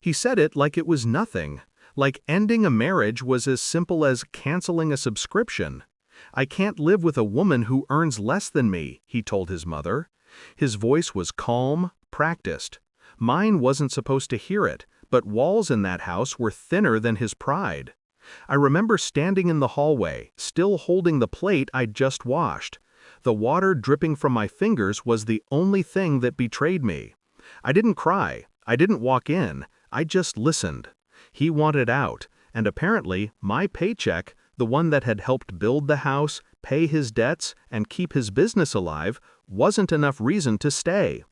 He said it like it was nothing, like ending a marriage was as simple as canceling a subscription. "I can't live with a woman who earns less than me," he told his mother. His voice was calm, practiced. Mine wasn't supposed to hear it, but walls in that house were thinner than his pride. I remember standing in the hallway, still holding the plate I'd just washed. The water dripping from my fingers was the only thing that betrayed me. I didn't cry, I didn't walk in, I just listened. He wanted out, and apparently my paycheck, the one that had helped build the house, pay his debts, and keep his business alive, wasn't enough reason to stay.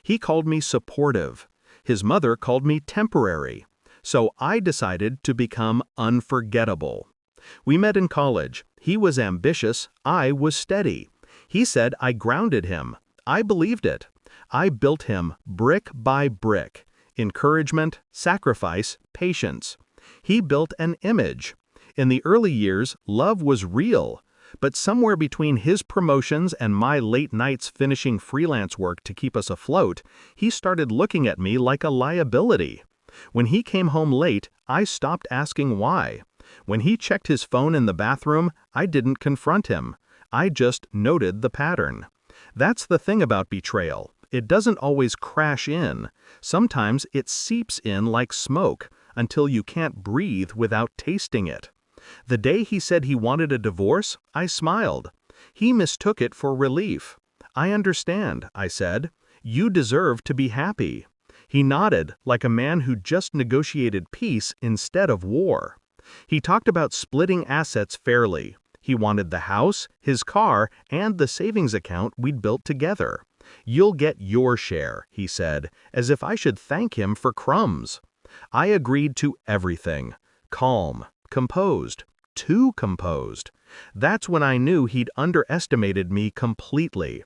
He called me supportive. His mother called me temporary. So I decided to become unforgettable. We met in college. He was ambitious, I was steady. He said I grounded him. I believed it. I built him brick by brick. Encouragement, sacrifice, patience. He built an image. In the early years, love was real. But somewhere between his promotions and my late nights finishing freelance work to keep us afloat, he started looking at me like a liability. When he came home late, I stopped asking why. When he checked his phone in the bathroom, I didn't confront him. I just noted the pattern. That's the thing about betrayal. It doesn't always crash in. Sometimes it seeps in like smoke, until you can't breathe without tasting it. The day he said he wanted a divorce, I smiled. He mistook it for relief. "I understand," I said. "You deserve to be happy." He nodded, like a man who just negotiated peace instead of war. He talked about splitting assets fairly. He wanted the house, his car, and the savings account we'd built together. "You'll get your share," he said, as if I should thank him for crumbs. I agreed to everything. Calm, composed, too composed. That's when I knew he'd underestimated me completely.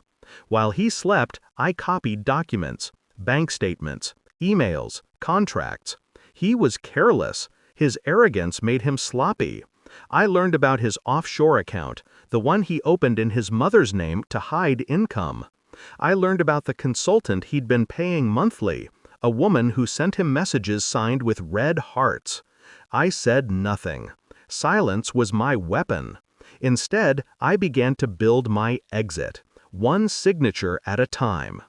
While he slept, I copied documents, bank statements, emails, contracts. He was careless. His arrogance made him sloppy. I learned about his offshore account, the one he opened in his mother's name to hide income. I learned about the consultant he'd been paying monthly, a woman who sent him messages signed with red hearts. I said nothing. Silence was my weapon. Instead, I began to build my exit, one signature at a time.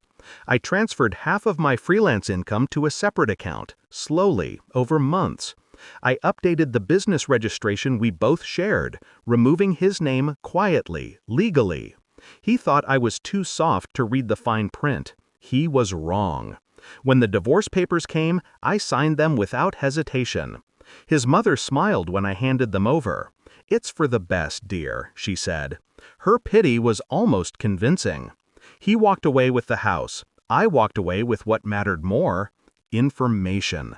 I transferred half of my freelance income to a separate account, slowly, over months. I updated the business registration we both shared, removing his name quietly, legally. He thought I was too soft to read the fine print. He was wrong. When the divorce papers came, I signed them without hesitation. His mother smiled when I handed them over. "It's for the best, dear," she said. Her pity was almost convincing. He walked away with the house. I walked away with what mattered more: information.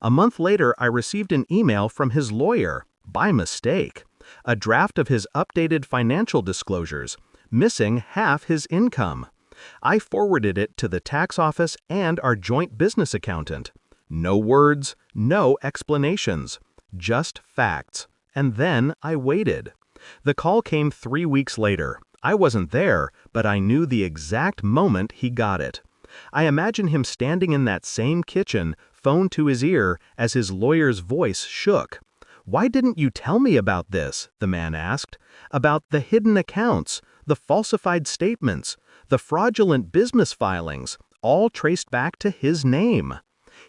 A month later, I received an email from his lawyer, by mistake. A draft of his updated financial disclosures, missing half his income. I forwarded it to the tax office and our joint business accountant. No words, no explanations, just facts. And then I waited. The call came 3 weeks later. I wasn't there, but I knew the exact moment he got it. I imagine him standing in that same kitchen, phone to his ear, as his lawyer's voice shook. "Why didn't you tell me about this?" the man asked. "About the hidden accounts, the falsified statements, the fraudulent business filings, all traced back to his name."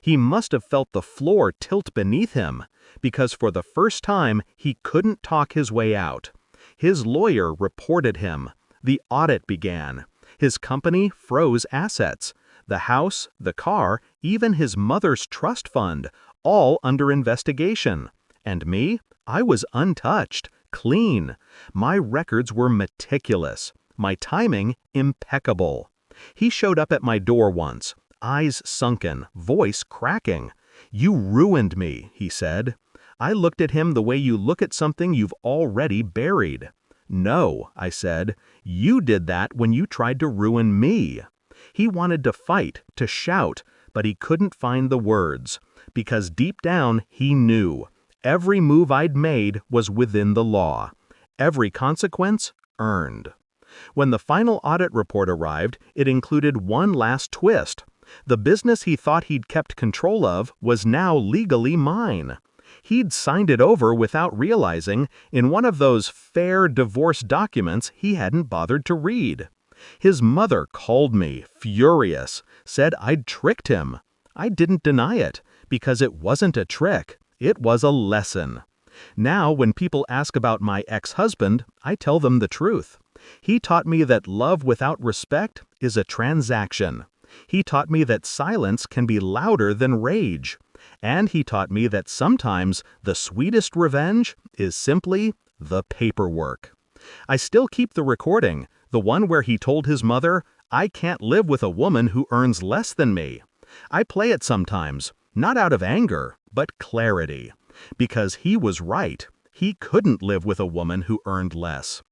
He must have felt the floor tilt beneath him, because for the first time he couldn't talk his way out. His lawyer reported him. The audit began. His company froze assets. The house, the car, even his mother's trust fund, all under investigation. And me? I was untouched, clean. My records were meticulous. My timing impeccable. He showed up at my door once, eyes sunken, voice cracking. "You ruined me," he said. I looked at him the way you look at something you've already buried. "No," I said, "you did that when you tried to ruin me." He wanted to fight, to shout, but he couldn't find the words, because deep down he knew. Every move I'd made was within the law. Every consequence earned. When the final audit report arrived, it included one last twist. The business he thought he'd kept control of was now legally mine. He'd signed it over without realizing, in one of those fair divorce documents he hadn't bothered to read. His mother called me, furious, said I'd tricked him. I didn't deny it, because it wasn't a trick, it was a lesson. Now, when people ask about my ex-husband, I tell them the truth. He taught me that love without respect is a transaction. He taught me that silence can be louder than rage. And he taught me that sometimes the sweetest revenge is simply the paperwork. I still keep the recording, the one where he told his mother, "I can't live with a woman who earns less than me." I play it sometimes, not out of anger, but clarity. Because he was right. He couldn't live with a woman who earned less.